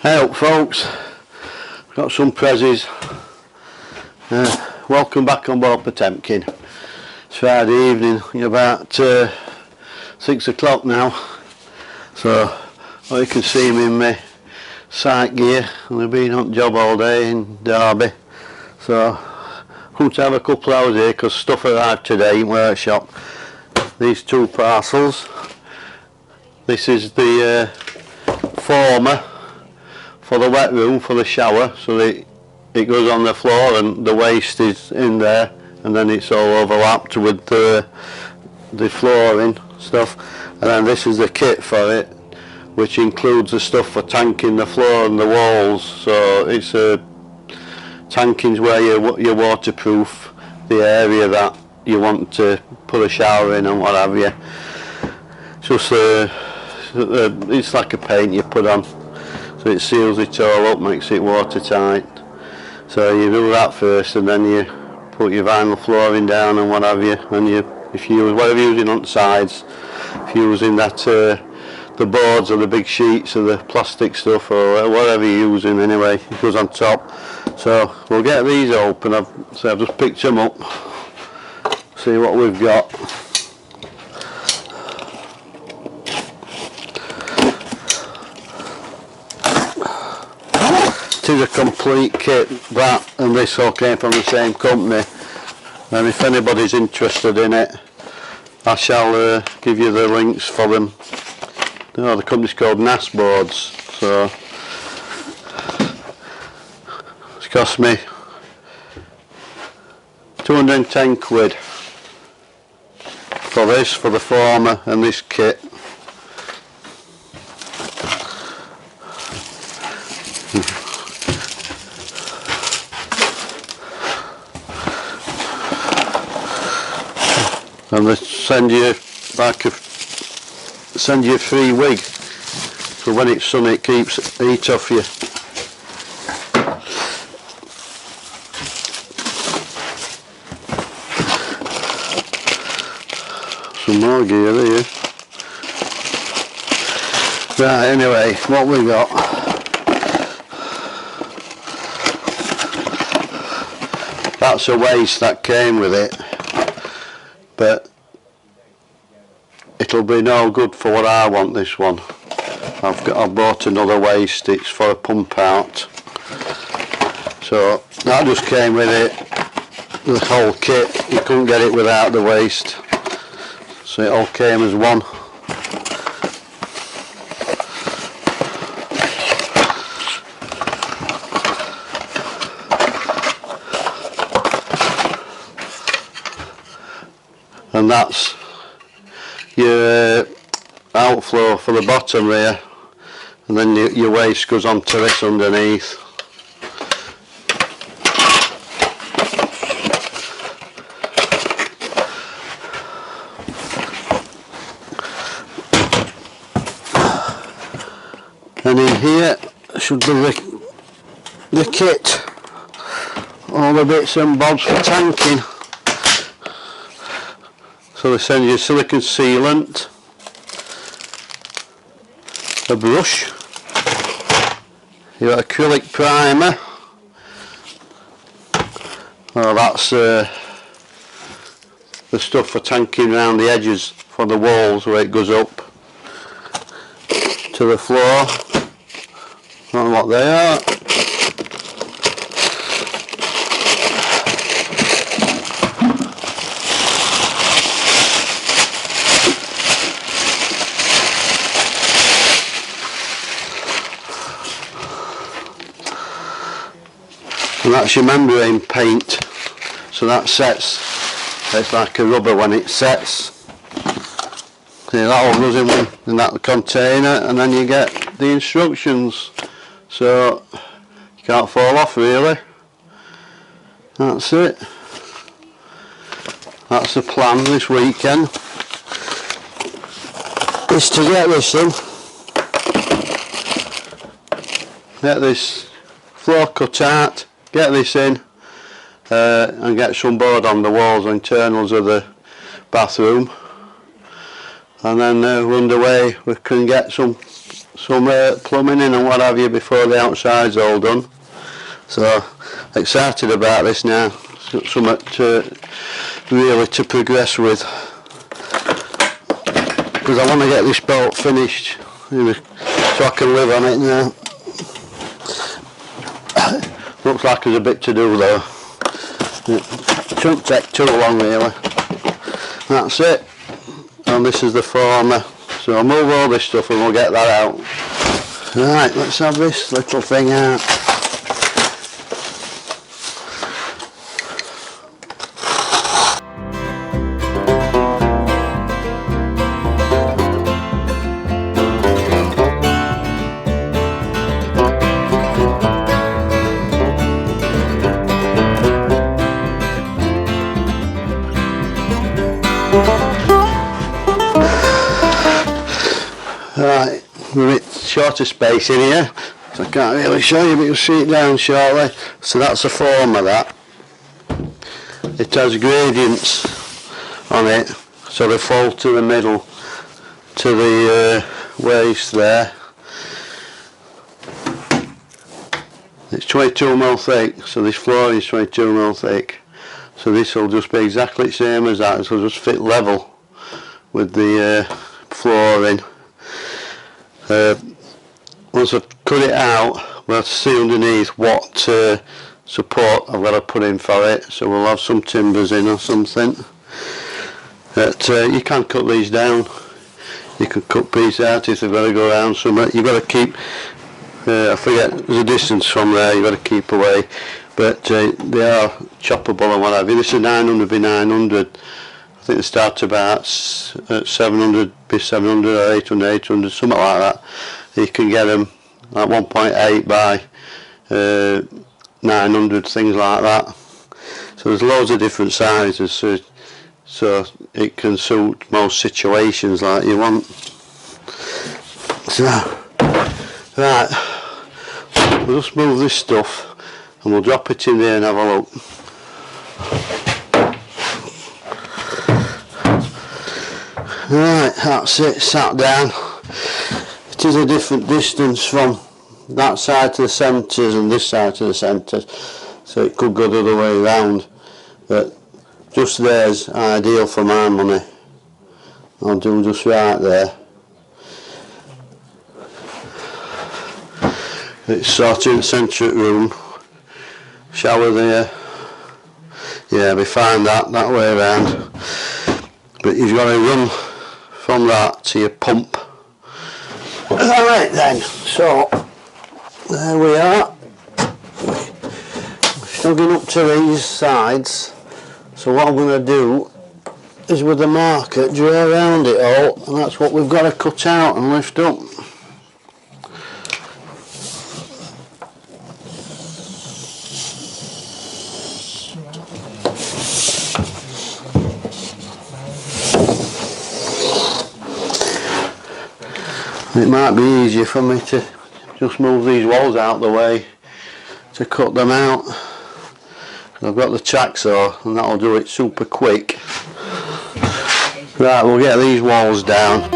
Hey up folks, got some prezzies. Welcome back on board Potemkin. It's Friday evening, about 6 o'clock now. So you can see me in my sight gear, and I've been on job all day in Derby. So come to have a couple of hours here because stuff arrived today in workshop. These two parcels. This is the former for the wet room for the shower, so that it goes on the floor and the waste is in there, and then it's all overlapped with the flooring stuff. And then this is the kit for it, which includes the stuff for tanking the floor and the walls. So it's tanking's where you waterproof the area that you want to put a shower in and what have you. Just it's like a paint you put on, so it seals it all up, makes it watertight. So you do that first, and then you put your vinyl flooring down and what have you. And if you use whatever you're using on the sides, if you're using that the boards or the big sheets or the plastic stuff or whatever you're using, anyway, it goes on top. So we'll get these open. I've just picked them up. See what we've got. It is a complete kit. That and this all came from the same company, and if anybody's interested in it, I shall give you the links for them. The company's called Narrowboat. So it's cost me 210 quid for this, for the former and this kit. And they send you a free wig, so when it's sunny it keeps heat off you. Some more gear here. Right, anyway, what we got? That's a waste that came with it, but it'll be no good for what I want. This one, I've bought another waste. It's for a pump out. So that just came with it, the whole kit. You couldn't get it without the waste, so it all came as one. And that's your outflow for the bottom there, and then your waste goes onto this underneath. And in here should be the kit, all the bits and bobs for tanking. So they send you silicone sealant, a brush, your acrylic primer. Oh, that's the stuff for tanking around the edges for the walls where it goes up to the floor. I don't know what they are. And that's your membrane paint, so that sets, it's like a rubber when it sets. See, that all goes in that container, and then you get the instructions, so you can't fall off really. That's it. That's the plan this weekend, is to get this in, get this floor cut out, get this in, and get some board on the walls, internals of the bathroom, and then we're underway. We can get some some plumbing in and what have you before the outside's all done. So excited about this now. It's got something really to progress with, because I want to get this boat finished so I can live on it now. Looks like there's a bit to do though. It shouldn't take too long really. That's it. And this is the former. So I'll move all this stuff and we'll get that out. Right, let's have this little thing out. Right, we're a bit short of space in here, so I can't really show you, but you'll see it down shortly. So that's the form of that. It has gradients on it, so they fall to the middle, to the waist there. It's 22mm thick, so this flooring is 22mm thick. So this will just be exactly the same as that, so it'll just fit level with the flooring. Once I've cut it out, we'll have to see underneath what support I've got to put in for it, so we'll have some timbers in or something. But you can cut these down, you can cut pieces out if they've got to go around somewhere. You've got to keep, I forget, there's a distance from there you've got to keep away, but they are choppable and what have you. This is 900 by 900. I think they start about 700 by 700 or 800, 800, something like that. You can get them like 1.8 by 900, things like that. So there's loads of different sizes, so it can suit most situations like you want. So, right, we'll just move this stuff and we'll drop it in there and have a look. Right, that's it, sat down. It is a different distance from that side to the centres and this side to the centres, so it could go the other way round, but just there's ideal for my money. I'll do just right there. It's sort of in the centric room, shower there, yeah, be fine that way round, but you've got to run from that to your pump. Alright then, so there we are, snugging up to these sides. So what I'm going to do is with the marker draw around it all, and that's what we've got to cut out and lift up. It might be easier for me to just move these walls out the way to cut them out. I've got the track saw and that'll do it super quick. Right, we'll get these walls down.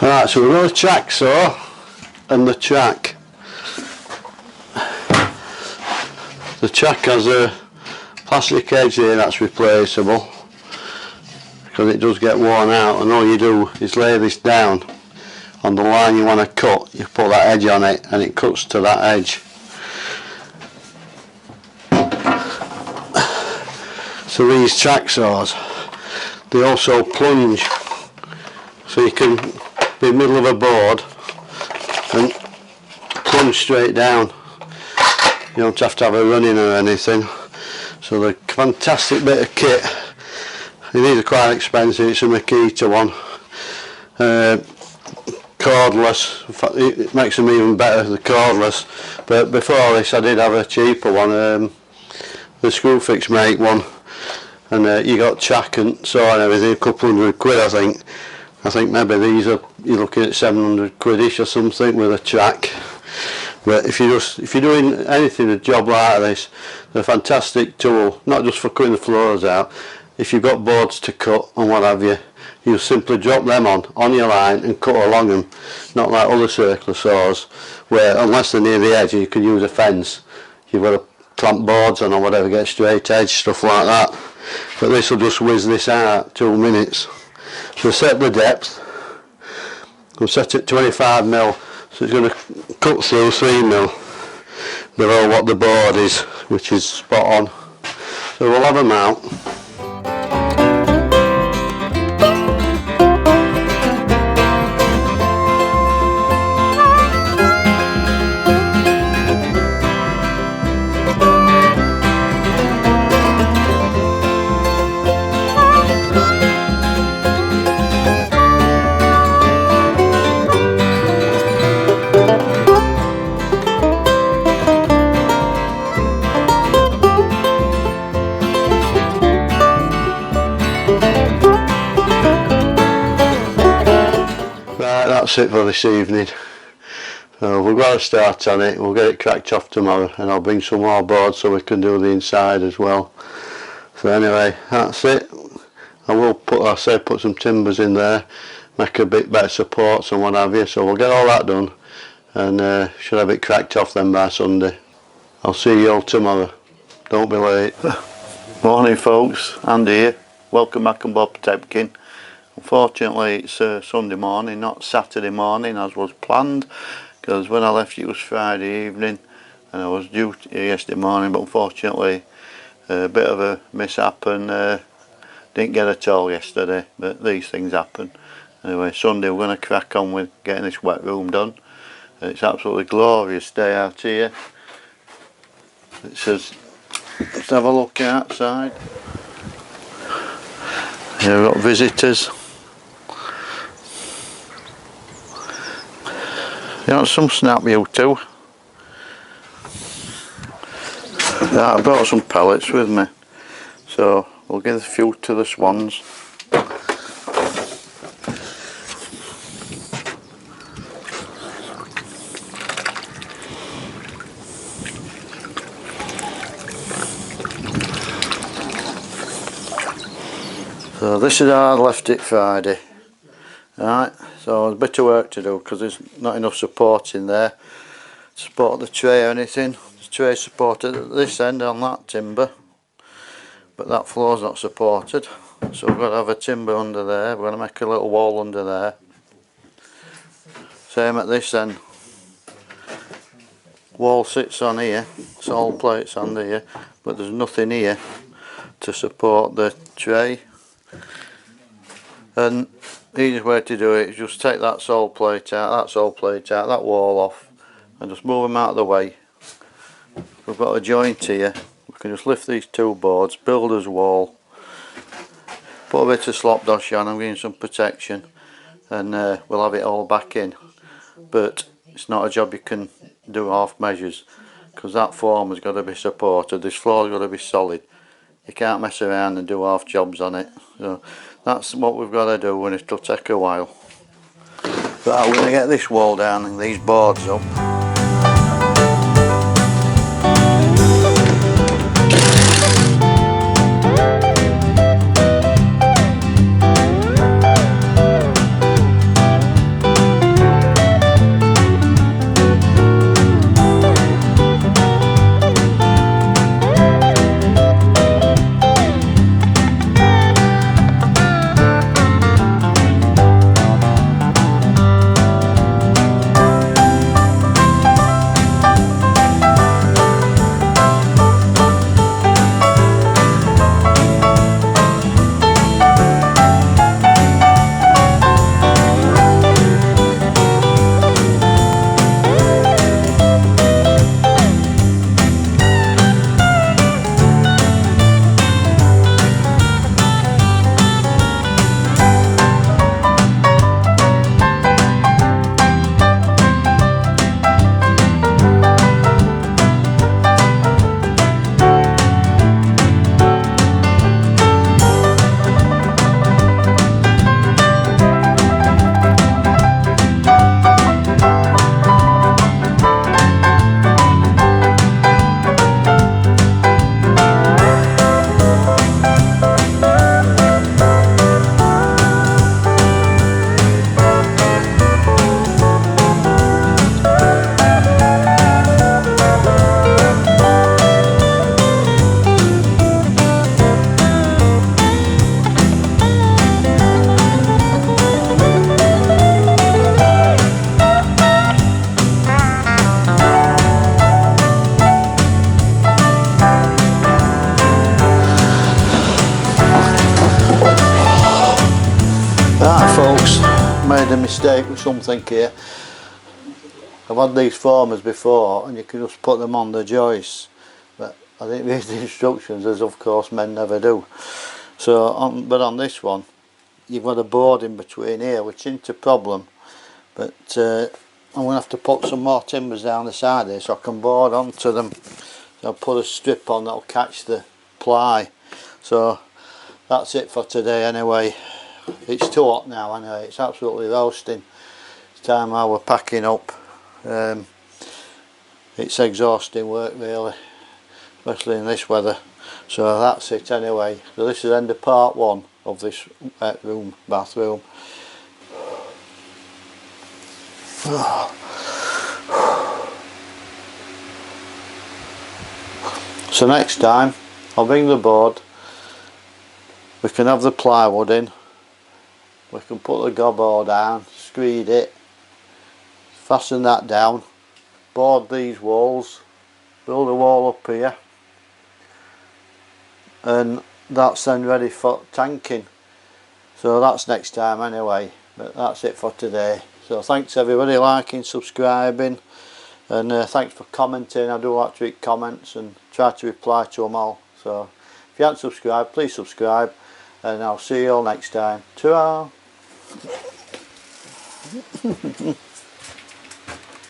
Right, so we've got a track saw and the track. The track has a plastic edge here that's replaceable because it does get worn out, and all you do is lay this down on the line you want to cut, you put that edge on it and it cuts to that edge. So these track saws, they also plunge, so you can be in the middle of a board and plunge straight down. You don't have to have a run-in or anything. So the fantastic bit of kit. These are quite expensive, it's a Makita one. Cordless, in fact, it makes them even better, the cordless. But before this I did have a cheaper one, the Screwfix make one. and you got track and saw and everything, a couple £100 I think. I think maybe these are, you're looking at 700 quid-ish or something with a track. But if you're doing anything, a job like this, they're a fantastic tool, not just for cutting the floors out. If you've got boards to cut and what have you, you simply drop them on your line and cut along them, not like other circular saws, where unless they're near the edge you can use a fence. You've got to clamp boards on or whatever, get straight edge, stuff like that. But this will just whiz this out 2 minutes. So set the depth, we'll set it 25mm, so it's going to cut through 3mm below what the board is, which is spot on. So we'll have them out. That's it for this evening. So we've got to start on it, we'll get it cracked off tomorrow, and I'll bring some more boards so we can do the inside as well. So anyway, that's it. I will put some timbers in there, make a bit better supports and what have you, so we'll get all that done and should have it cracked off then by Sunday. I'll see you all tomorrow, don't be late. Morning folks, Andy here, welcome back on Bob Tebkin. Unfortunately it's Sunday morning, not Saturday morning as was planned, because when I left it was Friday evening and I was due yesterday morning, but unfortunately a bit of a mishap and didn't get at all yesterday, but these things happen. Anyway, Sunday we're going to crack on with getting this wet room done. It's absolutely glorious day out here. It says, let's have a look outside. Here we've got visitors. You want some snap, you too? Yeah, I brought some pellets with me, so we'll give a few to the swans. So this is how I left it Friday. Right, so there's a bit of work to do because there's not enough support in there to support the tray or anything. The tray is supported at this end on that timber, but that floor's not supported, so we've got to have a timber under there. We're going to make a little wall under there. Same at this end. Wall sits on here, sole plates on here, but there's nothing here to support the tray. And the easiest way to do it is just take that sole plate out, that wall off, and just move them out of the way. We've got a joint here, we can just lift these two boards, builder's wall, put a bit of slop dosh on and give it some protection, and we'll have it all back in. But it's not a job you can do half measures, because that form has got to be supported, this floor's got to be solid. You can't mess around and do half jobs on it. So that's what we've got to do, and it'll take a while. But we're going to get this wall down and these boards up. made a mistake with something here. I've had these formers before and you can just put them on the joists, but I didn't read the instructions, as of course men never do. So but on this one you've got a board in between here, which isn't a problem, but I'm going to have to put some more timbers down the side here so I can board onto them. So I'll put a strip on that'll catch the ply. So that's it for today anyway. It's too hot now anyway, it's absolutely roasting. It's time while we're packing up. It's exhausting work really, especially in this weather. So that's it anyway. So this is the end of part 1 of this bathroom. So next time I'll bring the board, we can have the plywood in, we can put the gobbo down, screed it, fasten that down, board these walls, build a wall up here, and that's then ready for tanking. So that's next time anyway, but that's it for today. So thanks everybody, liking, subscribing, and thanks for commenting. I do like to read comments and try to reply to them all. So if you haven't subscribed, please subscribe, and I'll see you all next time. Ta-ra!